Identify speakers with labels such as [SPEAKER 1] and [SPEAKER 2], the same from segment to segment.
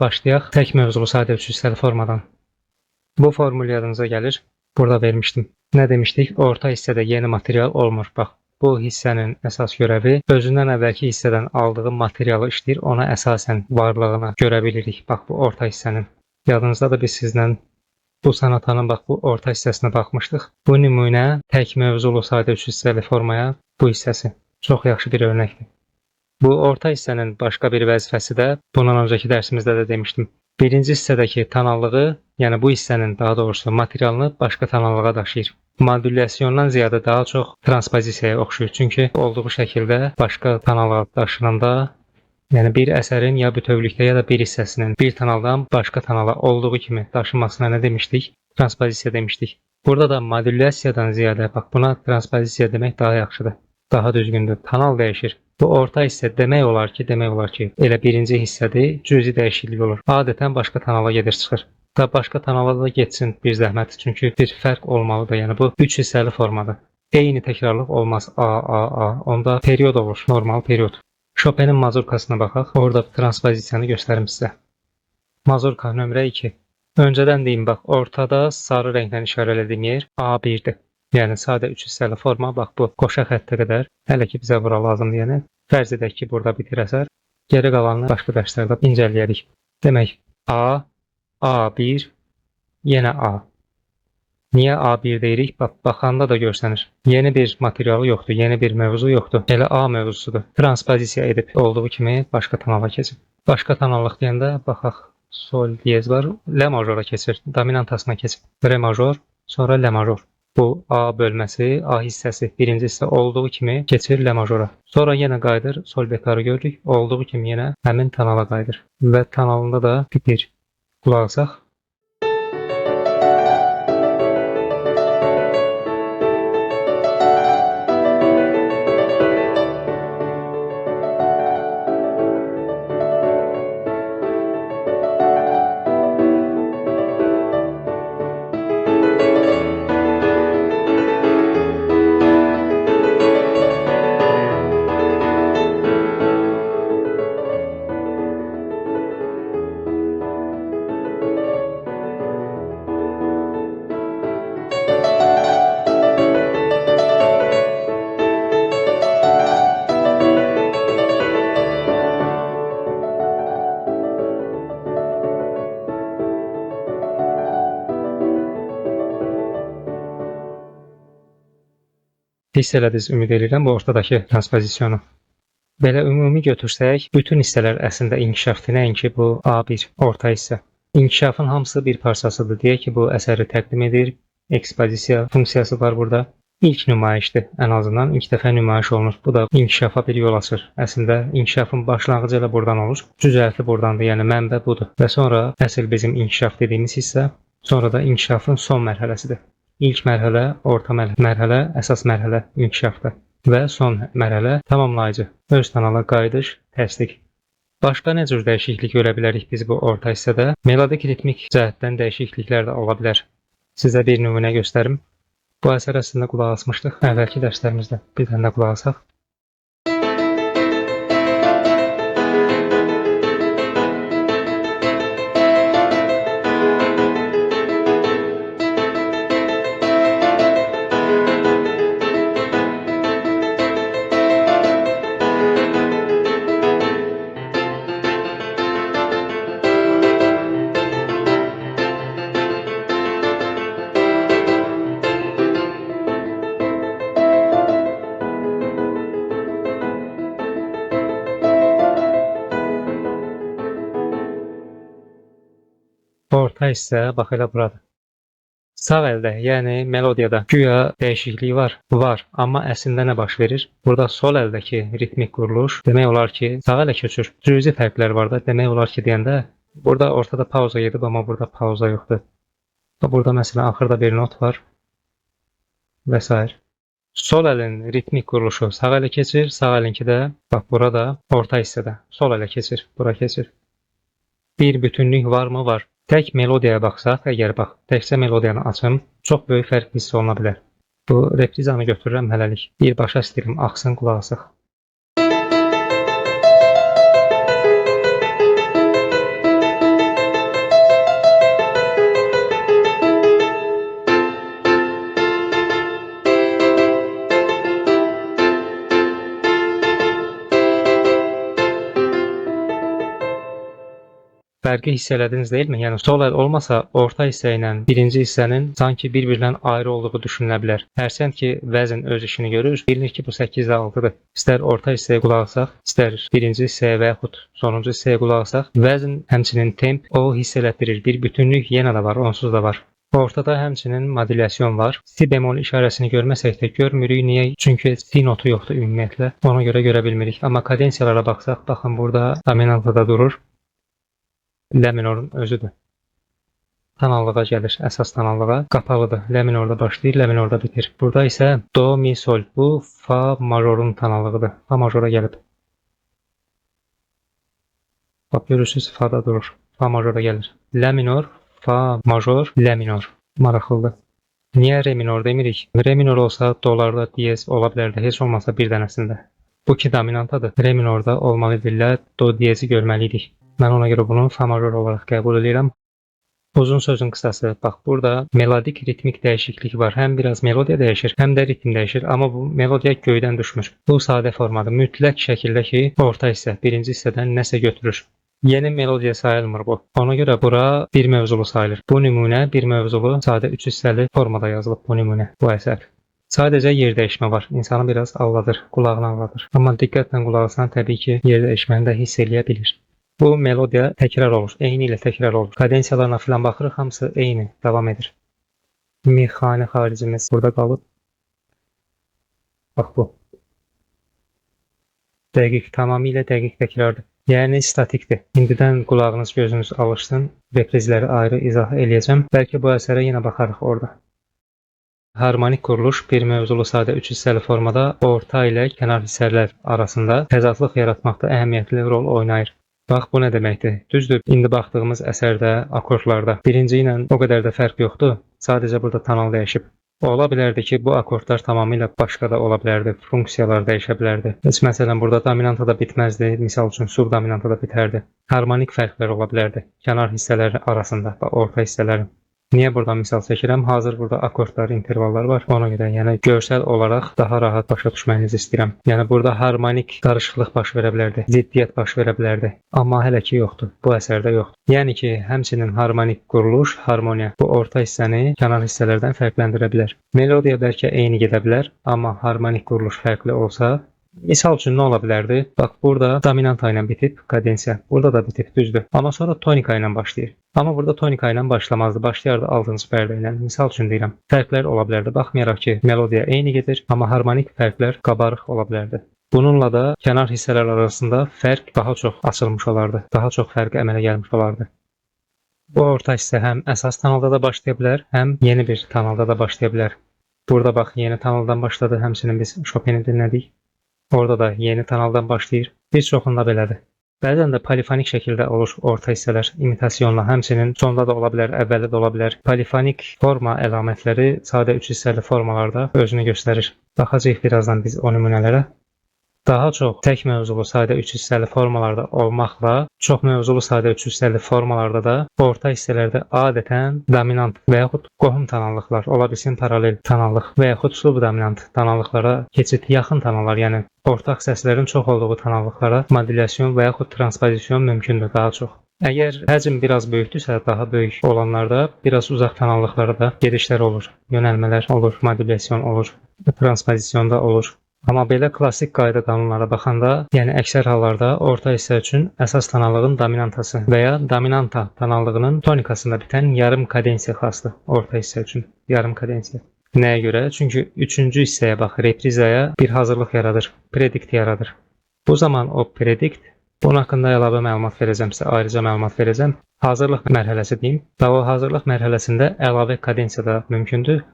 [SPEAKER 1] başlayaq tək mövzulu sadə üç hissəli formadan. Bu formül yadınıza gəlir. Burada vermişdim. Nə demişdik? Orta hissədə yeni material olmur. Bax, bu hissənin əsas görəvi özündən əvvəlki hissədən aldığı materialı işləyir, ona əsasən varlığına görə bilirik. Bax, bu orta hissənin. Yadınızdadır, biz sizlə bu sanatanın bax bu orta hissəsinə baxmışdıq. Bu nümunə tək mövzulu sadə üç hissəli formaya bu hissəsi. Çox yaxşı bir örnəkdir. Bu orta hissənin başqa bir vəzifəsi də bundan öncəki dərsimizdə də demişdim. Birinci hissədəki tonallığı, yəni bu hissənin daha doğrusu materialını başqa tonallığa daşıyır. Modülyasiyondan ziyadə daha çox transpozisiyaya oxşuyur. Çünki olduğu şəkildə başqa tonallığa daşınanda, yəni bir əsərin ya bütövlükdə ya da bir hissəsinin bir tonaldan başqa tonala olduğu kimi daşınmasına nə demişdik? Transpozisiya demişdik. Burada da modülyasiyadan ziyadə, bax buna transpozisiya demək daha yaxşıdır. Daha düzgündür. Tonal dəyişir. Bu orta hissə demək olar ki, elə birinci hissədir, cüzi dəyişiklik olur. Adətən başqa tonala gedir çıxır. Da başqa tonala da getsin bir zəhmət. Çünki bir fərq olmalıdır. Yəni bu üç hissəli formadır. Eyni təkrarlıq olmaz. A. Onda period olur. Normal period. Chopin'in mazurkasına baxaq. Orada transpozisiyanı göstərim sizə. Mazurka nömrə 2. Öncədən deyim, bax, ortada sarı rənglə işarələdiyim yer A1'dir. Yəni sadə üç hissəli forma, bax bu qoşa xəttə qədər, hələ ki bizə bura lazımdır. Yəni fərz edək ki, burada bitir əsər. Geri qalanını başqa dərslərdə incələyərik. Demək, A, A1, yenə A. Niyə A1 deyirik? Bax, baxanda da görsənir. Yeni bir materialı yoxdur, yeni bir mövzu yoxdur. Elə A mövzusudur. Transpozisiya edib olduğu kimi başqa tonala keçir. Başqa tonallıq deyəndə, baxaq, sol diyez var, la majora keçir, dominantasına keçir. Re major, sonra la major. Bu A bölməsi, A hissəsi birinci hissə olduğu kimi keçir la majora. Sonra yenə qayıdır, sol bekarı görürük. Olduğu kimi yenə həmin tonala qayıdır. Və tonalında da bir qulaq asaq. Hiss elədiniz, ümid edirəm bu ortadakı transpozisiyonu. Belə ümumi götürsək, bütün hissələr əslində inkişafdır, nəinki bu A1 orta hissə. İnkişafın hamısı bir parçasıdır. Deyək ki, bu əsəri təqdim edir. Ekspozisiya funksiyası var burada. İlk nümayişdir, ən azından ilk dəfə nümayiş olunur. Bu da inkişafa bir yol açır. Əslində inkişafın başlanğıcı elə buradan olur. Cüzərti buradandır, yəni mənbə budur. Və sonra əsl bizim inkişaf dediyimiz hissə, sonra da inkişafın son mərhələsidir. İlk mərhələ, orta mərhələ, əsas mərhələ inkişafdır və son mərhələ tamamlayıcı, öz tonala qayıdış, təsdiq. Başqa nə cür dəyişiklik görə bilərik biz bu orta hissədə? Melodik ritmik cəhətdən dəyişikliklər də ola bilər. Sizə bir nümunə göstərim. Bu əsər əslində qulaq asmışdıq əvvəlki dərslərimizdə. Bir dənə də qulaq asaq. Orta hissə bax elə buradır. Sağ əldə, yəni melodiyada güya dəyişiklik var. Var, amma əslində nə baş verir? Burada sol əldəki ritmik quruluş demək olar ki, sağ ələ köçür. Cüzi fərqlər var da, demək olar ki deyəndə, burada ortada pauza gedib, amma burada pauza yoxdur. Burada məsələn axırda bir not var və s. Sol əlin ritmik quruluşu sağ ələ keçir, sağ əlinki də bax burada orta hissədə sol ələ keçir, bura keçir. Bir bütünlük varmı? Var. Tək melodiyaya baxsaq, əgər bax, təkcə melodiyanı açım, çox böyük fərq hiss oluna bilər. Bu reprizanı götürürəm hələlik. Birbaşa istəyirəm, axsın, qulaq asaq. Fərqi hiss elədiniz deyilmi? Yəni sol əl olmasa orta hissə ilə birinci hissənin sanki bir-birindən ayrı olduğu düşünülə bilər. Hərçənd ki, vəzn öz işini görür. Bilinir ki, bu 8-də 6-dır. İstər orta hissəyə qulaq asaq, istər birinci hissəyə və yaxud sonuncu hissəyə qulaq asaq, vəzn həmçinin temp o hiss elətdirir. Bir bütünlük yenə də var, onsuz da var. Ortada həmçinin modulyasiyon var. Si bemol işarəsini görməsək də görmürük. Niyə? Çünki si notu yoxdur ümumiyyətlə. Ona görə görə bilmirik. Amma kadensiyalara baxsaq, baxın burada dominantada durur. Lə minorun özüdür. Tonallığa gəlir, əsas tonallığa. Qapalıdır. Lə minorda başlayır, lə minorda bitir. Burada isə do, mi, sol. Bu fa majorun tonallığıdır. Fa majora gəlib. Bax, görürsünüz, fa'da durur. Fa majora gəlir. Lə minor, fa major, lə minor. Maraqlıdır. Niyə re minor demirik? Re minor olsa dolarda diyez ola bilərdi. Heç olmasa bir dənəsində. Bu ki dominantadır. Re minorda olmalıdır. Lə, do diyezi görməliydik. Mən ona görə bunu fa major olaraq qəbul edirəm. Uzun sözün qısası, bax burada melodik ritmik dəyişiklik var. Həm biraz melodiya dəyişir, həm də ritm dəyişir. Amma bu melodiya göydən düşmür. Bu sadə formadır. Mütləq şəkildə ki, orta hissə, birinci hissədən nəsə götürür. Yeni melodiya sayılmır bu. Ona görə bura bir mövzulu sayılır. Bu nümunə bir mövzulu, sadə 3 hissəli formada yazılıb bu nümunə, bu əsər. Sadəcə yer dəyişmə var. İnsanı biraz aldadır, qulağını aldadır. Amma diqqətlə qulaq asan təbii ki, yer dəyişməni də hiss eləyə bilir. Bu melodiya təkrar olur, eyni ilə təkrar olur. Kadensiyalarına filan baxırıq, hamısı eyni, davam edir. Mexani xaricimiz burada qalıb. Bax bu. Dəqiq, tamamilə dəqiq təkrardır. Yəni statikdir. İndidən qulağınız, gözünüz alışsın. Reprizləri ayrı izah eləyəcəm. Bəlkə bu əsərə yenə baxarıq orada. Harmonik quruluş bir mövzulu sadə 3 hissəli formada orta ilə kənar hissələr arasında təzadlıq yaratmaqda əhəmiyyətli rol oynayır. Bax, bu nə deməkdir? Düzdür, indi baxdığımız əsərdə, akordlarda birinci ilə o qədər də fərq yoxdur. Sadəcə burada tonal dəyişib. Ola bilərdi ki, bu akordlar tamamilə başqa da ola bilərdi. Funksiyalar dəyişə bilərdi. Heç məsələn, burada dominantada bitməzdi. Misal üçün, subdominantada bitərdi. Harmonik fərqlər ola bilərdi. Kənar hissələr arasında və orta hissələrin. Niyə buradan misal çəkirəm? Hazır burada akordlar, intervallar var. Ona görə, yəni görsəl olaraq daha rahat başa düşməyinizi istəyirəm. Yəni burada harmonik qarışıqlıq baş verə bilərdi, ziddiyyət baş verə bilərdi. Amma hələ ki yoxdur. Bu əsərdə yoxdur. Yəni ki, həmçinin harmonik quruluş, harmoniya bu orta hissəni kənar hissələrdən fərqləndirə bilər. Melodiya bəlkə eyni gedə bilər, amma harmonik quruluş fərqli olsa, misal üçün nə ola bilərdi? Bax, burada dominanta ilə bitib kadensiya. Burada da bitib, düzdür. Amma sonra tonika ilə başlayır. Amma burada tonika ilə başlamazdı. Başlayardı 6-cı pərdə ilə. Misal üçün deyirəm. Fərqlər ola bilərdi. Baxmayaraq ki, melodiya eyni gedir, amma harmonik fərqlər qabarıq ola bilərdi. Bununla da kənar hissələr arasında fərq daha çox açılmış olardı. Daha çox fərq əmələ gəlmiş olardı. Bu orta hissə həm əsas tonalda da başlaya bilər, həm yeni bir tonalda da başlaya bilər. Burada bax, yeni tonaldan başladı. Həmçinin biz Chopin'i dinlədik. Orada da yeni tonaldan başlayır. Bir çoxunda belədir. Bəzən də polifonik şəkildə olur orta hissələr imitasyonla, həmçinin sonda da ola bilər, əvvəldə də ola bilər. Polifonik forma əlamətləri sadə 3 hissəli formalarda özünü göstərir. Baxacağıq birazdan biz o nümunələrə. Daha çox tək mövzulu sadə 3 hissəli formalarda olmaqla, çox mövzulu sadə 3 hissəli formalarda da orta hissələrdə adətən dominant və yaxud qohum tonallıqlar, ola bilsin paralel tonallıq və yaxud subdominant tonallıqlara keçid, yaxın tonallar, yəni ortaq səslərin çox olduğu tonallıqlara modulyasiyon və yaxud transpozisiyon mümkündür daha çox. Əgər həcm biraz böyükdürsə, daha böyük olanlarda biraz uzaq tonallıqlara da gedişlər olur, yönəlmələr olur, modulyasiyon olur, transpozisyonda olur. Amma belə klassik qayda qanunlara baxanda, yəni əksər hallarda orta hissə üçün əsas tonallığın dominantası və ya dominanta tonallığının tonikasında bitən yarım kadensiya xasdır orta hissə üçün, yarım kadensiya. Nəyə görə? Çünki 3-cü hissəyə bax, reprizaya bir hazırlıq yaradır, predikt yaradır. Bu zaman o predikt, bunun haqqında əlavə məlumat verəcəm sizə, ayrıca məlumat verəcəm. Hazırlıq mərhələsi deyim və o hazırlıq mərhələsində əlavə kadensiya da mümkündür.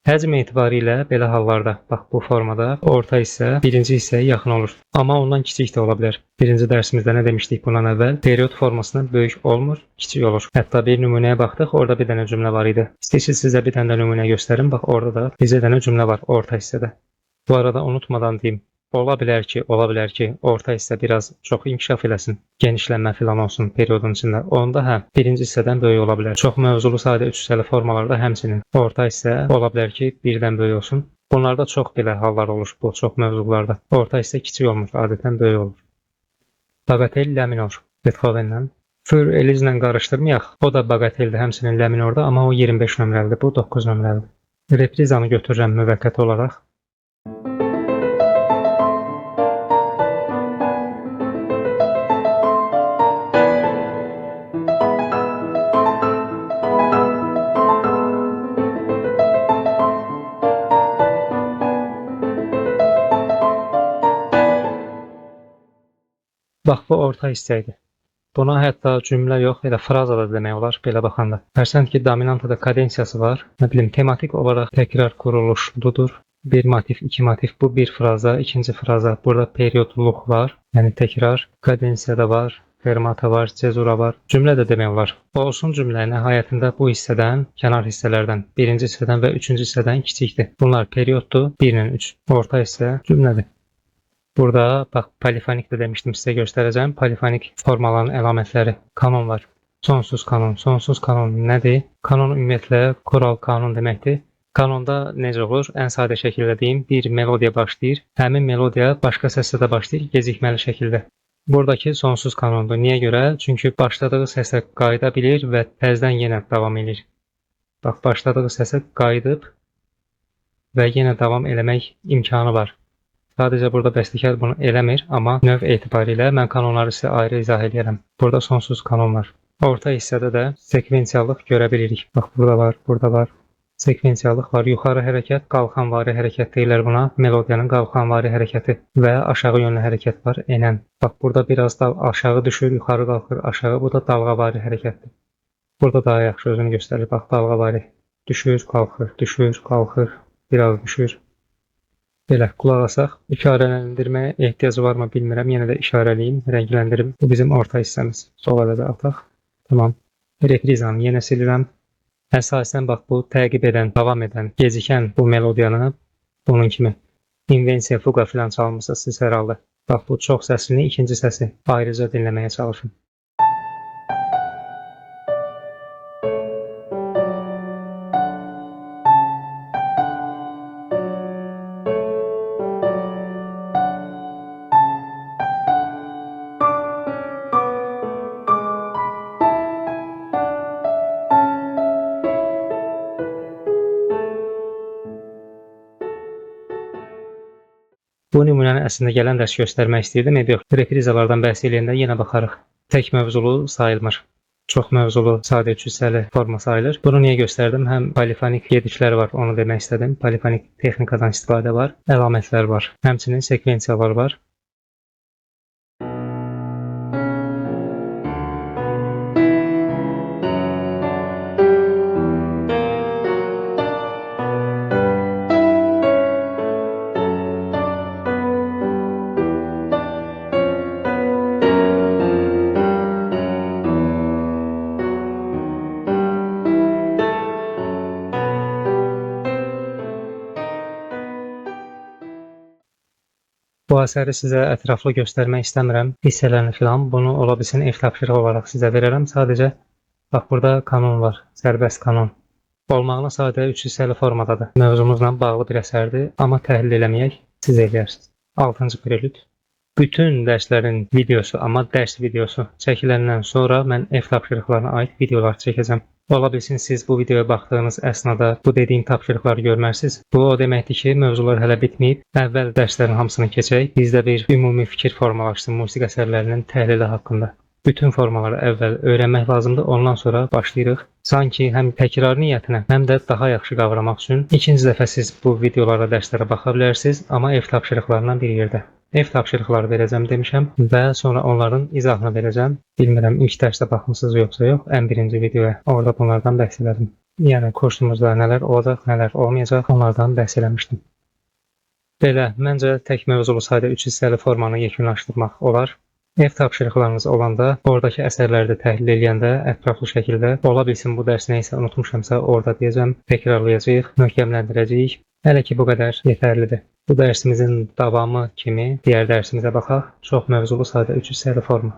[SPEAKER 1] Həcm etibarilə belə hallarda, bax bu formada orta hissə birinci hissəyə yaxın olur. Amma ondan kiçik də ola bilər. Birinci dərsimizdə nə demişdik bundan əvvəl? Period formasında böyük olmur, kiçik olur. Hətta bir nümunəyə baxdıq, orada bir dənə cümlə var idi. İstəyirsiniz sizə bir dənə nümunə göstərim. Bax orada da bizə dənə cümlə var orta hissədə. Bu arada unutmadan deyim. Ola bilər ki, orta hissə biraz çox inkişaf eləsin, genişlənmə filan olsun periodun içində. Onda hə, birinci hissədən böyük ola bilər. Çox mövzulu sadə 3 hissəli formalarda həmçinin orta hissə ola bilər ki, birdən böyük olsun. Bunlarda çox belə hallar olur bu çox mövzularda. Orta hissə kiçik olmur, adətən böyük olur. Bagatel lə minor, Beethoven'dən Für Elizlə qarışdırmayaq. O da baqateldir, həmçinin ləmin orada, amma o 25 nömrəlidir, bu 9 nömrəlidir. Reprizanı götürürəm müvəqqəti olaraq. Bax, bu orta hissə idi. Buna hətta cümlə yox, elə fraza da demək olar belə baxanda. Hərçənd ki, dominantada kadensiyası var. Nə bilim, tematik olaraq təkrar quruluşludur. Bir motiv, iki motiv, bu bir fraza, ikinci fraza. Burada periodluq var, yəni təkrar, kadensiya da var, fermata var, cezura var. Cümlə də demək olar. Olsun cümlə nəhayətində bu hissədən, kənar hissələrdən, birinci hissədən və üçüncü hissədən kiçikdir. Bunlar perioddur, 1-lə 3. Orta hissə cümlədir. Burada bax, polifonik də demişdim, sizə göstərəcəm. Polifonik formaların əlamətləri. Kanon var. Sonsuz kanon. Sonsuz kanon nədir? Kanon ümumiyyətlə koral kanun deməkdir. Kanonda necə olur? Ən sadə şəkildə deyim, bir melodiya başlayır. Həmin melodiya başqa səslə də başlayır, gecikməli şəkildə. Buradakı sonsuz kanondur. Niyə görə? Çünki başladığı səsə qayıda bilir və təzədən yenə davam edir. Bax, başladığı səsə qayıdıb və yenə davam eləmək imkanı var. Sadəcə burada bəstəkar bunu eləmir, amma növ etibarilə mən kanonları sizə ayrı izah edərəm. Burada sonsuz kanon var. Orta hissədə də sekvensiyallıq görə bilirik. Bax, burada var, burada var. Sekvensiyallıq var. Yuxarı hərəkət, qalxanvari hərəkət deyirlər buna. Melodiyanın qalxanvari hərəkəti və aşağı yönlü hərəkət var, enən. Bax, burada biraz da aşağı düşür, yuxarı qalxır, aşağı. Bu da dalğavari hərəkətdir. Burada daha yaxşı özünü göstərir. Bax, dalğavari. Düşür, qalxır, biraz düşür. Belə, qulaq asaq. İşarələndirməyə ehtiyacı varmı bilmirəm. Yenə də işarəliyim, rəngləndirim. Bu bizim orta hissəmiz. Sol ələdə ataq. Tamam. Reprizanı yenə silirəm. Əsasən bax, bu təqib edən, davam edən, gecikən bu melodiyanı bunun kimi invensiya, fuqa filan çalmışsa siz hər halda. Bax, bu çox səslini, ikinci səsi ayrıca dinləməyə çalışın. Bu nümunəni əslində gələn dərs göstərmək istəyirdim. Reprizalardan bəhs edəndə yenə baxarıq. Tək mövzulu sayılmır. Çox mövzulu, sadə üç hissəli forma sayılır. Bunu niyə göstərdim? Həm polifonik yediklər var, onu demək istədim. Polifonik texnikadan istifadə var, əlamətlər var. Həmçinin sekvensiyalar var. Bu əsəri sizə ətraflı göstərmək istəmirəm. Hissələrini filan, bunu ola bilsin ev tapşırığı olaraq sizə verərəm. Sadəcə, bax, burada kanon var, sərbəst kanon. Olmağına sadə 3 hissəli formadadır. Mövzumuzla bağlı bir əsərdir, amma təhlil eləməyək, siz eləyərsiniz. 6-cı prelüd. Bütün dərslərin videosu, amma dərs videosu çəkiləndən sonra mən ev tapşırıqlarına aid videolar çəkəcəm. Ola bilsin siz bu videoya baxdığınız əsnada bu dediyim tapşırıqları görmərsiniz. Bu o deməkdir ki, mövzular hələ bitməyib. Əvvəl dərslərin hamısını keçək. Bizdə bir ümumi fikir formalaşsın musiqi əsərlərinin təhlili haqqında. Bütün formaları əvvəl öyrənmək lazımdır, ondan sonra başlayırıq. Sanki həm təkrar niyyətinə, həm də daha yaxşı qavramaq üçün ikinci dəfə siz bu videolara, dərslərə baxa bilərsiniz, amma ev tapşırıqlarından bir yerdə. Ev tapşırıqları verəcəm demişəm və sonra onların izahını verəcəm. Bilmirəm, ilk dərsdə baxmısınız yoxsa yox, ən birinci videoya. Orada bunlardan bəhs elədim. Yəni kursumuzda nələr olacaq, nələr olmayacaq, onlardan bəhs eləmişdim. Belə, məncə tək mövzulu sayda 3 hissəli formanı yekunlaşdırmaq olar. Ev tapşırıqlarınız olanda, oradakı əsərləri də təhlil edəndə ətraflı şəkildə, ola bilsin bu dərs nəysə unutmuşamsa orada deyəcəm, təkrarlayacağıq, möhkəmləndirəcəyik. Hələ ki bu qədər yetərlidir. Bu dərsimizin davamı kimi digər dərsimizə baxaq. Çox mövzulu sayda 3 hissəli forma.